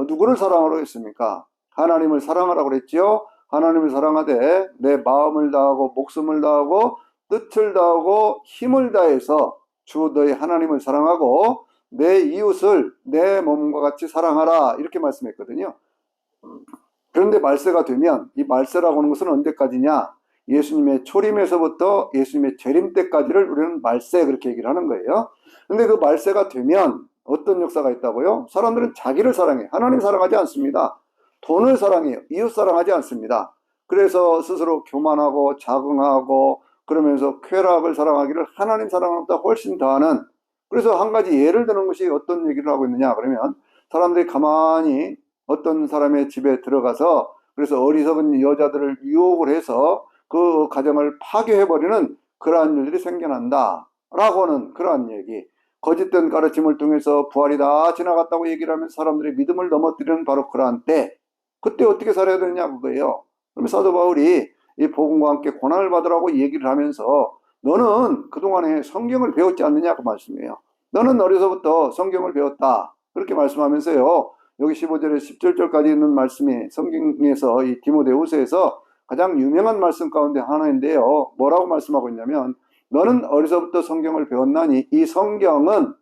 누구를 사랑하라고 했습니까? 하나님을 사랑하라고 그랬지요. 하나님을 사랑하되 내 마음을 다하고 목숨을 다하고 뜻을 다하고 힘을 다해서 주 너희 하나님을 사랑하고 내 이웃을 내 몸과 같이 사랑하라, 이렇게 말씀했거든요. 그런데 말세가 되면, 이 말세라고 하는 것은 언제까지냐? 예수님의 초림에서부터 예수님의 재림 때까지를 우리는 말세, 그렇게 얘기를 하는 거예요. 근데 그 말세가 되면 어떤 역사가 있다고요? 사람들은 자기를 사랑해. 하나님 사랑하지 않습니다. 돈을 사랑해요. 이웃 사랑하지 않습니다. 그래서 스스로 교만하고 자긍하고 그러면서 쾌락을 사랑하기를 하나님 사랑하는 것보다 훨씬 더하는, 그래서 한 가지 예를 드는 것이 어떤 얘기를 하고 있느냐 그러면, 사람들이 가만히 어떤 사람의 집에 들어가서 그래서 어리석은 여자들을 유혹을 해서 그 가정을 파괴해버리는 그러한 일들이 생겨난다 라고 하는 그러한 얘기, 거짓된 가르침을 통해서 부활이 다 지나갔다고 얘기를 하면서 사람들의 믿음을 넘어뜨리는 바로 그러한 때, 그때 어떻게 살아야 되느냐 그거예요. 그러면 사도 바울이 이 복음과 함께 고난을 받으라고 얘기를 하면서, 너는 그동안에 성경을 배웠지 않느냐 그 말씀이에요. 너는 어려서부터 성경을 배웠다, 그렇게 말씀하면서요, 여기 15절에 17절까지 있는 말씀이 성경에서 이 디모데후서에서 가장 유명한 말씀 가운데 하나인데요, 뭐라고 말씀하고 있냐면, 너는 어려서부터 성경을 배웠나니 이 성경은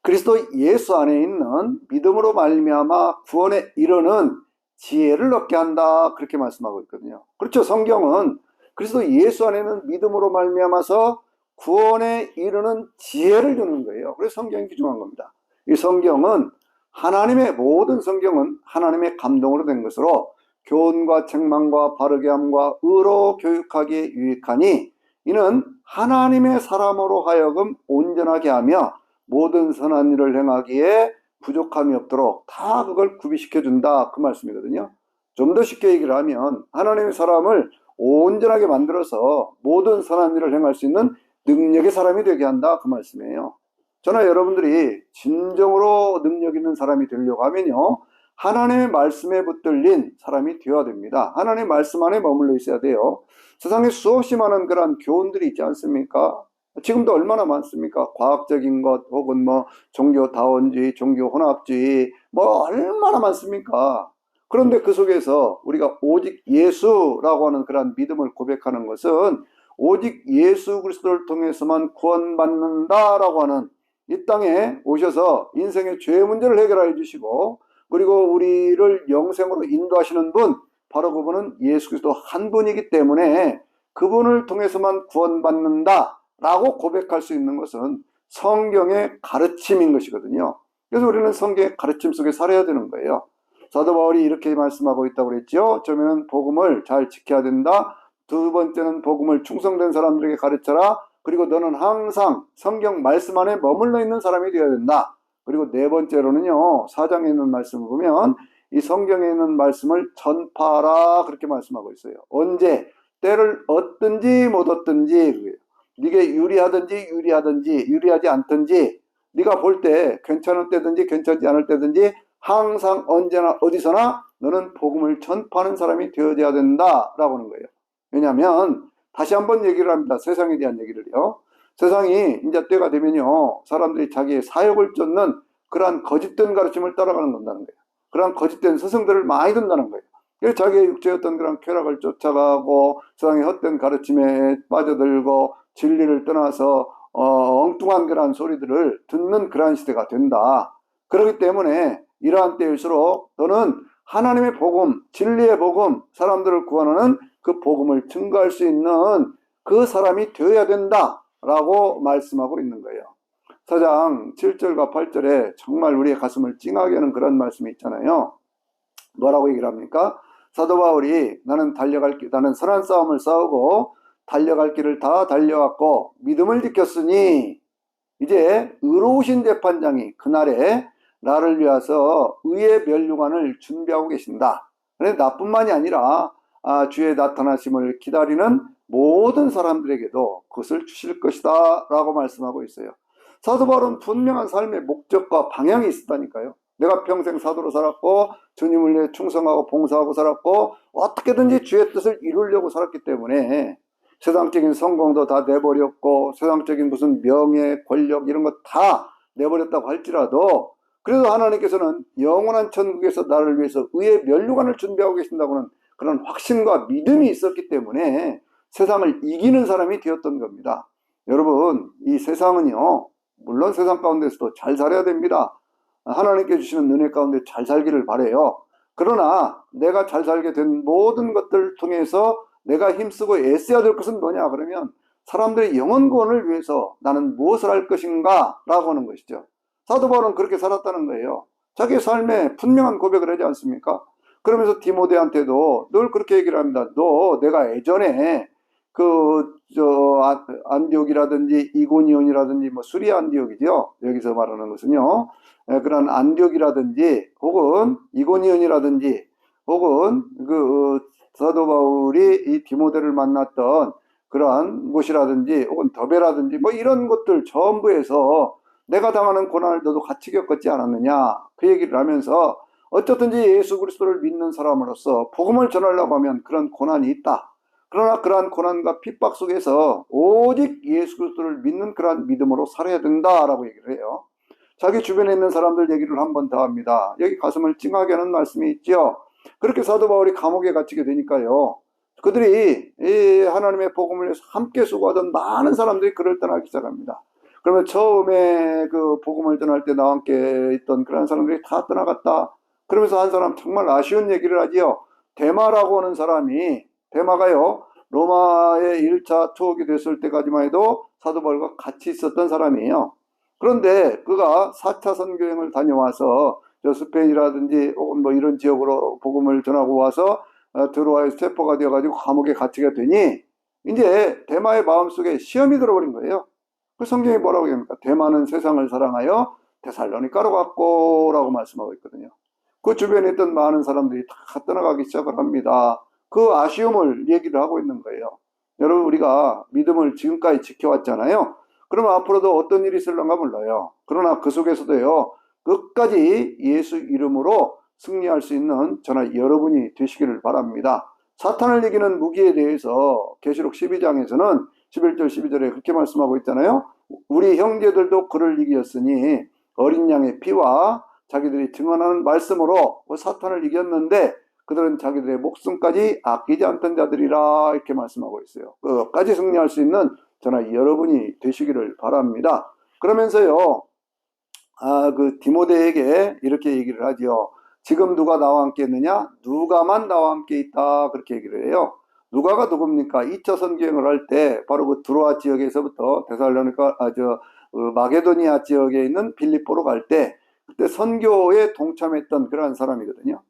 그리스도 예수 안에 있는 믿음으로 말미암아 구원에 이르는 지혜를 얻게 한다, 그렇게 말씀하고 있거든요. 그렇죠. 성경은 그리스도 예수 안에 있는 믿음으로 말미암아서 구원에 이르는 지혜를 주는 거예요. 그래서 성경이 귀중한 겁니다. 이 성경은 하나님의, 모든 성경은 하나님의 감동으로 된 것으로 교훈과 책망과 바르게 함과 의로 교육하기에 유익하니 이는 하나님의 사람으로 하여금 온전하게 하며 모든 선한 일을 행하기에 부족함이 없도록 다 그걸 구비시켜 준다, 그 말씀이거든요. 좀 더 쉽게 얘기를 하면 하나님의 사람을 온전하게 만들어서 모든 선한 일을 행할 수 있는 능력의 사람이 되게 한다, 그 말씀이에요. 저나 여러분들이 진정으로 능력 있는 사람이 되려고 하면요, 하나님의 말씀에 붙들린 사람이 되어야 됩니다. 하나님의 말씀 안에 머물러 있어야 돼요. 세상에 수없이 많은 그런 교훈들이 있지 않습니까? 지금도 얼마나 많습니까? 과학적인 것 혹은 뭐 종교다원주의, 종교혼합주의, 뭐 얼마나 많습니까? 그런데 그 속에서 우리가 오직 예수라고 하는 그런 믿음을 고백하는 것은 오직 예수 그리스도를 통해서만 구원받는다라고 하는, 이 땅에 오셔서 인생의 죄 문제를 해결해 주시고 그리고 우리를 영생으로 인도하시는 분, 바로 그분은 예수 그리스도 한 분이기 때문에 그분을 통해서만 구원받는다 라고 고백할 수 있는 것은 성경의 가르침인 것이거든요. 그래서 우리는 성경의 가르침 속에 살아야 되는 거예요. 사도 바울이 이렇게 말씀하고 있다고 그랬죠. 처음에는 복음을 잘 지켜야 된다. 두 번째는 복음을 충성된 사람들에게 가르쳐라. 그리고 너는 항상 성경 말씀 안에 머물러 있는 사람이 되어야 된다. 그리고 네 번째로는요, 4장에 있는 말씀을 보면 이 성경에 있는 말씀을 전파하라, 그렇게 말씀하고 있어요. 언제? 때를 얻든지 못 얻든지, 네게 유리하든지 유리하지 않든지, 네가 볼 때 괜찮을 때든지 괜찮지 않을 때든지 항상 언제나 어디서나 너는 복음을 전파하는 사람이 되어야 된다라고 하는 거예요. 왜냐하면 다시 한번 얘기를 합니다. 세상에 대한 얘기를요. 세상이 이제 때가 되면요, 사람들이 자기의 사역을 쫓는 그러한 거짓된 가르침을 따라가는 건다는 거예요. 그러한 거짓된 스승들을 많이 든다는 거예요. 그래서 자기의 육체의 어떤 그런 쾌락을 쫓아가고 세상의 헛된 가르침에 빠져들고 진리를 떠나서 엉뚱한 그러한 소리들을 듣는 그러한 시대가 된다. 그렇기 때문에 이러한 때일수록 너는 하나님의 복음, 진리의 복음, 사람들을 구원하는 그 복음을 증거할 수 있는 그 사람이 되어야 된다라고 말씀하고 있는 거예요. 4장 7절과 8절에 정말 우리의 가슴을 찡하게 하는 그런 말씀이 있잖아요. 뭐라고 얘기를 합니까? 사도 바울이 나는 선한 싸움을 싸우고 달려갈 길을 다 달려왔고 믿음을 지켰으니 이제 의로우신 재판장이 그날에 나를 위하여 의의 멸류관을 준비하고 계신다. 그런데 나뿐만이 아니라 주의 나타나심을 기다리는 모든 사람들에게도 그것을 주실 것이다 라고 말씀하고 있어요. 사도 바울은 분명한 삶의 목적과 방향이 있었다니까요. 내가 평생 사도로 살았고 주님을 위해 충성하고 봉사하고 살았고 어떻게든지 주의 뜻을 이루려고 살았기 때문에 세상적인 성공도 다 내버렸고 세상적인 무슨 명예, 권력 이런 거 다 내버렸다고 할지라도 그래도 하나님께서는 영원한 천국에서 나를 위해서 의의 면류관을 준비하고 계신다고는 그런 확신과 믿음이 있었기 때문에 세상을 이기는 사람이 되었던 겁니다. 여러분, 이 세상은요, 물론 세상 가운데서도 잘 살아야 됩니다. 하나님께 주시는 은혜 가운데 잘 살기를 바라요. 그러나 내가 잘 살게 된 모든 것들을 통해서 내가 힘쓰고 애써야 될 것은 뭐냐 그러면 사람들의 영혼 구원을 위해서 나는 무엇을 할 것인가 라고 하는 것이죠. 사도 바울은 그렇게 살았다는 거예요. 자기 삶에 분명한 고백을 하지 않습니까? 그러면서 디모데한테도 늘 그렇게 얘기를 합니다. 너 내가 예전에 안디옥이라든지 이고니온이라든지 뭐 수리아 안디옥이죠. 여기서 말하는 것은요. 그런 안디옥이라든지 혹은 이고니온이라든지 혹은 사도 바울이 이 디모데를 만났던 그러한 곳이라든지 혹은 더베라든지 뭐 이런 것들 전부에서 내가 당하는 고난을 너도 같이 겪었지 않았느냐 그 얘기를 하면서 어쨌든지 예수 그리스도를 믿는 사람으로서 복음을 전하려고 하면 그런 고난이 있다. 그러나 그러한 고난과 핍박 속에서 오직 예수 그리스도를 믿는 그러한 믿음으로 살아야 된다라고 얘기를 해요. 자기 주변에 있는 사람들 얘기를 한 번 더 합니다. 여기 가슴을 찡하게 하는 말씀이 있죠. 그렇게 사도 바울이 감옥에 갇히게 되니까요. 그들이 이 하나님의 복음을 위해서 함께 수고하던 많은 사람들이 그를 떠나기 시작합니다. 그러면 처음에 그 복음을 전할 때 나와 함께 있던 그런 사람들이 다 떠나갔다. 그러면서 한 사람 정말 아쉬운 얘기를 하지요. 데마라고 하는 사람이 데마가요. 로마의 1차 투옥이 됐을 때까지만 해도 사도 바울과 같이 있었던 사람이에요. 그런데 그가 4차 선교행을 다녀와서 스페인이라든지 혹은 뭐 이런 지역으로 복음을 전하고 와서 드로아에서 체포가 되어가지고 감옥에 갇히게 되니 이제 데마의 마음속에 시험이 들어버린 거예요. 그 성경이 뭐라고 합니까? 데마는 세상을 사랑하여 데살로니가로 갔고 라고 말씀하고 있거든요. 그 주변에 있던 많은 사람들이 다 떠나가기 시작을 합니다. 그 아쉬움을 얘기를 하고 있는 거예요. 여러분 우리가 믿음을 지금까지 지켜왔잖아요. 그러면 앞으로도 어떤 일이 있을런가 몰라요. 그러나 그 속에서도요. 끝까지 예수 이름으로 승리할 수 있는 저나 여러분이 되시기를 바랍니다. 사탄을 이기는 무기에 대해서 계시록 12장에서는 11절 12절에 그렇게 말씀하고 있잖아요. 우리 형제들도 그를 이겼으니 어린 양의 피와 자기들이 증언하는 말씀으로 사탄을 이겼는데 그들은 자기들의 목숨까지 아끼지 않던 자들이라 이렇게 말씀하고 있어요. 끝까지 승리할 수 있는 저나 여러분이 되시기를 바랍니다. 그러면서요, 그 디모데에게 이렇게 얘기를 하죠. 지금 누가 나와 함께 있느냐? 누가만 나와 함께 있다. 그렇게 얘기를 해요. 누가가 누굽니까? 2차 선교행을 할 때 바로 그 드로아 지역에서부터 데살로니가 마게도니아 지역에 있는 빌립보로 갈 때 그때 선교에 동참했던 그러한 사람이거든요.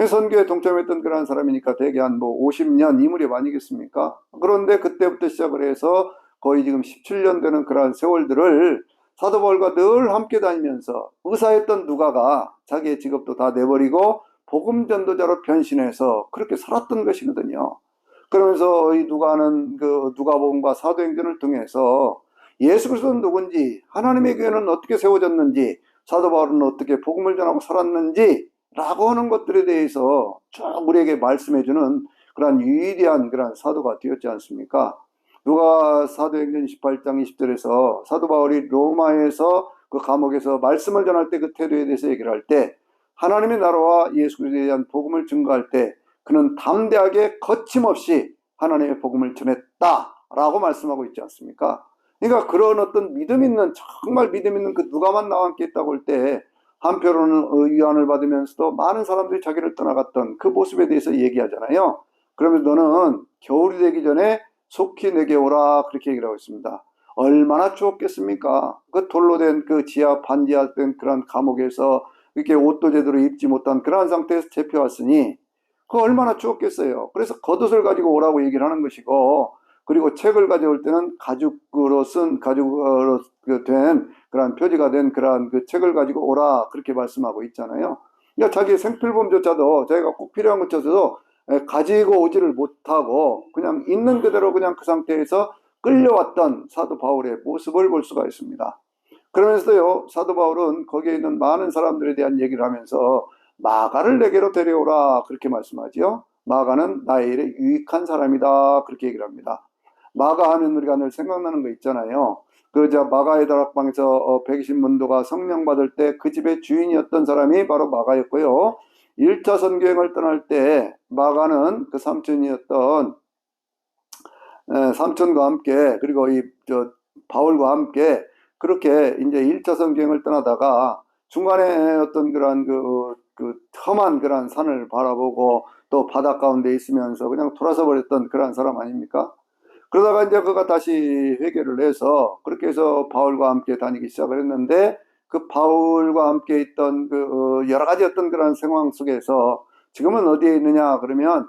선교에 동참했던 그러한 사람이니까 대개 한 뭐 50년 이 무렵 아니겠습니까? 그런데 그때부터 시작을 해서 거의 지금 17년 되는 그러한 세월들을 사도 바울과 늘 함께 다니면서 의사였던 누가가 자기의 직업도 다 내버리고 복음 전도자로 변신해서 그렇게 살았던 것이거든요. 그러면서 이 누가는 그 누가복음과 사도행전을 통해서 예수 그리스도는 누군지, 하나님의 교회는 어떻게 세워졌는지, 사도 바울은 어떻게 복음을 전하고 살았는지 라고 하는 것들에 대해서 쭉 우리에게 말씀해주는 그런 위대한 그런 사도가 되었지 않습니까? 누가 사도행전 28장 20절에서 사도 바울이 로마에서 그 감옥에서 말씀을 전할 때 그 태도에 대해서 얘기를 할 때 하나님의 나라와 예수 그리스도에 대한 복음을 증거할 때 그는 담대하게 거침없이 하나님의 복음을 전했다라고 말씀하고 있지 않습니까? 그러니까 그런 어떤 믿음 있는 정말 믿음 있는 그 누가만 나와 함께 있다고 할 때 한편으로는 위안을 받으면서도 많은 사람들이 자기를 떠나갔던 그 모습에 대해서 얘기하잖아요. 그러면 너는 겨울이 되기 전에 속히 내게 오라 그렇게 얘기를 하고 있습니다. 얼마나 추웠겠습니까? 그 돌로 된 그 지하 반지하 된 그런 감옥에서 이렇게 옷도 제대로 입지 못한 그러한 상태에서 잡혀왔으니 그 얼마나 추웠겠어요. 그래서 겉옷을 가지고 오라고 얘기를 하는 것이고 그리고 책을 가져올 때는 가죽으로 된 그러한 표지가 된 그러한 그 책을 가지고 오라 그렇게 말씀하고 있잖아요. 그러니까 자기의 생필품조차도 자기가 꼭 필요한 것조차도 가지고 오지를 못하고 그냥 있는 그대로 그냥 그 상태에서 끌려왔던 사도 바울의 모습을 볼 수가 있습니다. 그러면서요 사도 바울은 거기에 있는 많은 사람들에 대한 얘기를 하면서 마가를 내게로 데려오라 그렇게 말씀하지요. 마가는 나의 일에 유익한 사람이다 그렇게 얘기를 합니다. 마가 하면 우리가 늘 생각나는 거 있잖아요. 그 마가의 다락방에서 120문도가 성령 받을 때 그 집의 주인이었던 사람이 바로 마가였고요. 1차 선교행을 떠날 때 마가는 그 삼촌이었던 삼촌과 함께, 그리고 바울과 함께 그렇게 이제 1차 선교행을 떠나다가 중간에 어떤 그런 그 험한 그런 산을 바라보고 또 바다 가운데 있으면서 그냥 돌아서 버렸던 그런 사람 아닙니까? 그러다가 이제 그가 다시 회개를 해서 그렇게 해서 바울과 함께 다니기 시작을 했는데, 그 바울과 함께 있던 여러 가지 어떤 그런 상황 속에서 지금은 어디에 있느냐 그러면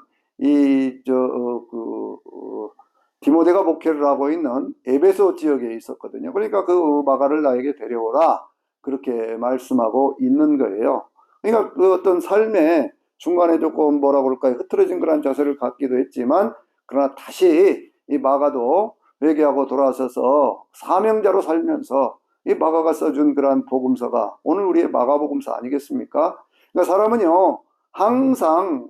디모데가 목회를 하고 있는 에베소 지역에 있었거든요. 그러니까 그 마가를 나에게 데려오라 그렇게 말씀하고 있는 거예요. 그러니까 그 어떤 삶의 중간에 조금 뭐라 그럴까요? 흐트러진 그런 자세를 갖기도 했지만, 그러나 다시 이 마가도 회개하고 돌아서서 사명자로 살면서 이 마가가 써준 그러한 복음서가 오늘 우리의 마가복음서 아니겠습니까? 그러니까 사람은요, 항상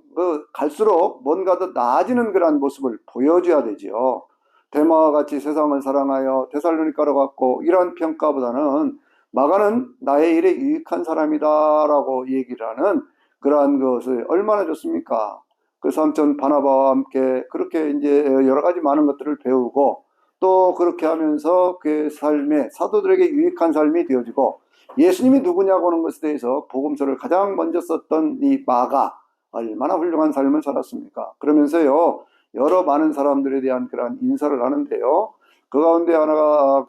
갈수록 뭔가 더 나아지는 그러한 모습을 보여줘야 되지요. 데마와 같이 세상을 사랑하여 데살로니가로 갔고 이런 평가보다는 마가는 나의 일에 유익한 사람이다라고 얘기를 하는 그러한 것을 얼마나 좋습니까? 그 삼촌 바나바와 함께 그렇게 이제 여러 가지 많은 것들을 배우고 또 그렇게 하면서 그 삶에 사도들에게 유익한 삶이 되어지고, 예수님이 누구냐고 하는 것에 대해서 복음서를 가장 먼저 썼던 이 마가 얼마나 훌륭한 삶을 살았습니까? 그러면서요, 여러 많은 사람들에 대한 그러한 인사를 하는데요. 그 가운데 하나가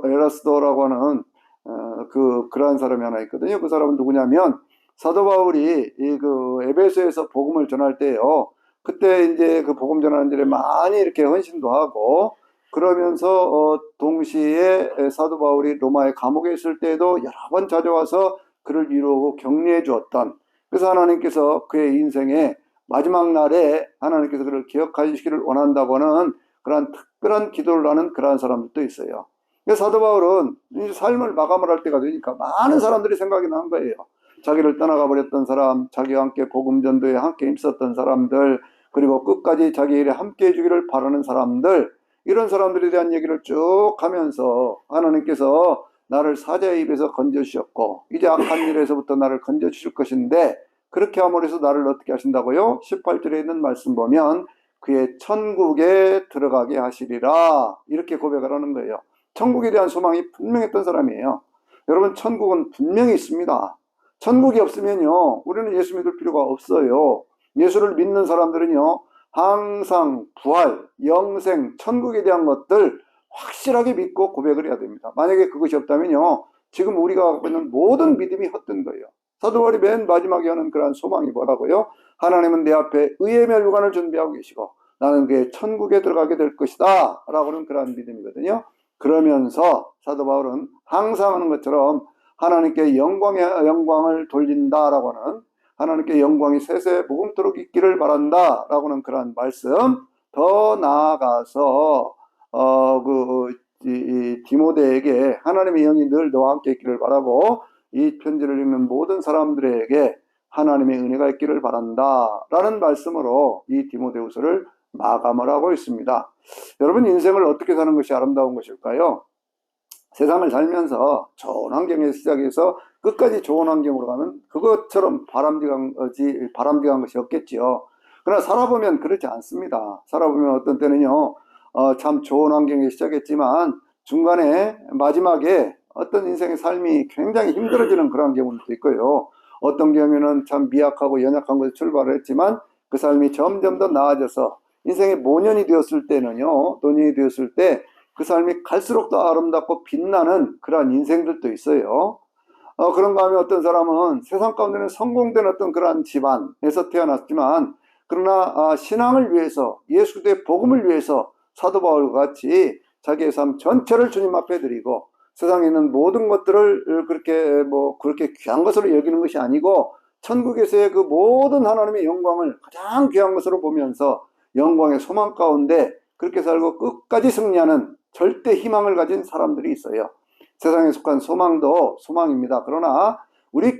에라스도라고 하는 그러한 사람이 하나 있거든요. 그 사람은 누구냐면 사도 바울이 에베소에서 복음을 전할 때요. 그때 이제 그 복음 전하는 일에 많이 이렇게 헌신도 하고 그러면서 동시에 사도 바울이 로마의 감옥에 있을 때도 여러 번 찾아와서 그를 위로하고 격려해 주었던, 그래서 하나님께서 그의 인생의 마지막 날에 하나님께서 그를 기억하시기를 원한다고 하는 그런 특별한 기도를 하는 그러한 사람들도 있어요. 사도 바울은 삶을 마감을 할 때가 되니까 많은 사람들이 생각이 난 거예요. 자기를 떠나가 버렸던 사람, 자기와 함께 복음 전도에 함께 힘썼던 사람들, 그리고 끝까지 자기 일에 함께 해주기를 바라는 사람들, 이런 사람들에 대한 얘기를 쭉 하면서 하나님께서 나를 사자의 입에서 건져주셨고 이제 악한 일에서부터 나를 건져주실 것인데, 그렇게 함으로 해서 나를 어떻게 하신다고요? 18절에 있는 말씀 보면 그의 천국에 들어가게 하시리라 이렇게 고백을 하는 거예요. 천국에 대한 소망이 분명했던 사람이에요. 여러분, 천국은 분명히 있습니다. 천국이 없으면요, 우리는 예수 믿을 필요가 없어요. 예수를 믿는 사람들은요, 항상 부활, 영생, 천국에 대한 것들 확실하게 믿고 고백을 해야 됩니다. 만약에 그것이 없다면요, 지금 우리가 갖고 있는 모든 믿음이 헛된 거예요. 사도 바울이 맨 마지막에 하는 그런 소망이 뭐라고요? 하나님은 내 앞에 의의 멸관을 준비하고 계시고 나는 그의 천국에 들어가게 될 것이다 라고는 그런 믿음이거든요. 그러면서 사도 바울은 항상 하는 것처럼 하나님께 영광을 돌린다라고 하는, 하나님께 영광이 세세 무궁토록 있기를 바란다 라고는 그런 말씀, 더 나아가서 디모데에게 하나님의 영이 늘 너와 함께 있기를 바라고 이 편지를 읽는 모든 사람들에게 하나님의 은혜가 있기를 바란다 라는 말씀으로 이 디모데후서를 마감을 하고 있습니다. 여러분, 인생을 어떻게 사는 것이 아름다운 것일까요? 세상을 살면서 좋은 환경에서 시작해서 끝까지 좋은 환경으로 가면 그것처럼 바람직한 것이 없겠지요. 그러나 살아보면 그렇지 않습니다. 살아보면 어떤 때는요, 참 좋은 환경에 시작했지만 중간에 마지막에 어떤 인생의 삶이 굉장히 힘들어지는 그런 경우도 있고요. 어떤 경우에는 참 미약하고 연약한 곳에 출발을 했지만 그 삶이 점점 더 나아져서 인생의 노년이 되었을 때 그 삶이 갈수록 더 아름답고 빛나는 그러한 인생들도 있어요. 그런가 하면 어떤 사람은 세상 가운데는 성공된 어떤 그러한 집안에서 태어났지만, 그러나 신앙을 위해서, 예수 그리스도의 복음을 위해서 사도 바울과 같이 자기의 삶 전체를 주님 앞에 드리고 세상에 있는 모든 것들을 그렇게 귀한 것으로 여기는 것이 아니고 천국에서의 그 모든 하나님의 영광을 가장 귀한 것으로 보면서 영광의 소망 가운데 그렇게 살고 끝까지 승리하는 절대 희망을 가진 사람들이 있어요. 세상에 속한 소망도 소망입니다. 그러나 우리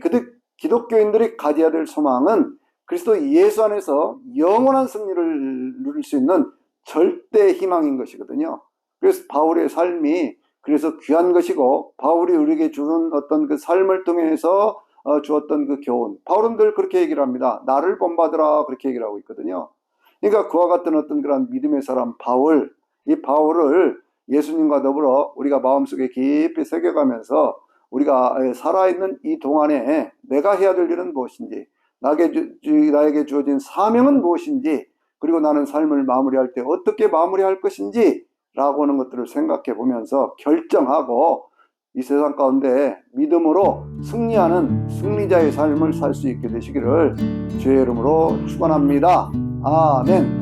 기독교인들이 가져야 될 소망은 그리스도 예수 안에서 영원한 승리를 누릴 수 있는 절대 희망인 것이거든요. 그래서 바울의 삶이 그래서 귀한 것이고, 바울이 우리에게 주는 어떤 그 삶을 통해서 주었던 그 교훈, 바울은 늘 그렇게 얘기를 합니다. 나를 본받으라, 그렇게 얘기를 하고 있거든요. 그러니까 그와 같은 어떤 그런 믿음의 사람 바울, 이 바울을 예수님과 더불어 우리가 마음속에 깊이 새겨가면서 우리가 살아있는 이 동안에 내가 해야 될 일은 무엇인지, 나에게 주어진 사명은 무엇인지, 그리고 나는 삶을 마무리할 때 어떻게 마무리할 것인지 라고 하는 것들을 생각해 보면서 결정하고 이 세상 가운데 믿음으로 승리하는 승리자의 삶을 살 수 있게 되시기를 주의 이름으로 축원합니다. 아멘.